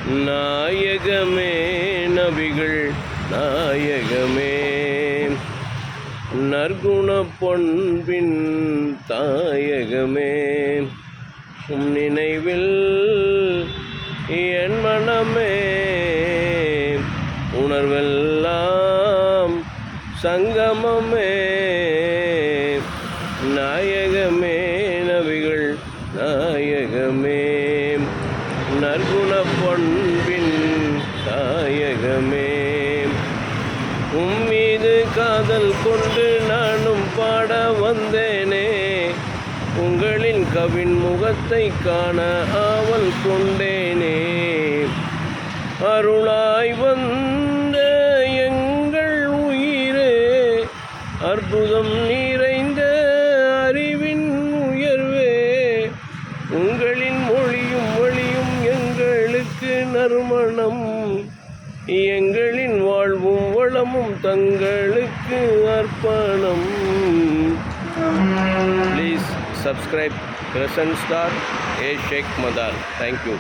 நாயகமே நபிகள் நாயகமே நற்குண பொன்பின் தாயகமே நினைவில் என் மனமே உணர்வெல்லாம் சங்கமமே நாயகமே நபிகள் நாயகமே நற்குண பொன்பின் தாயகமே உம்மீது காதல் கொண்டு நானும் பாட வந்தேனே உங்களின் கவின் முகத்தை காண ஆவல் கொண்டேனே அருளாய் வந்த எங்கள் உயிரே அற்புதம் நிறைந்த அறிவின் உயர்வே உங்களின் மொழியும் வழியும் எங்களுக்கு நறுமணம் எங்களின் வாழ்வும் வளமும் தங்களுக்கு அர்ப்பணம். Please subscribe Crescent Star A. Sheikh Madar. Thank you.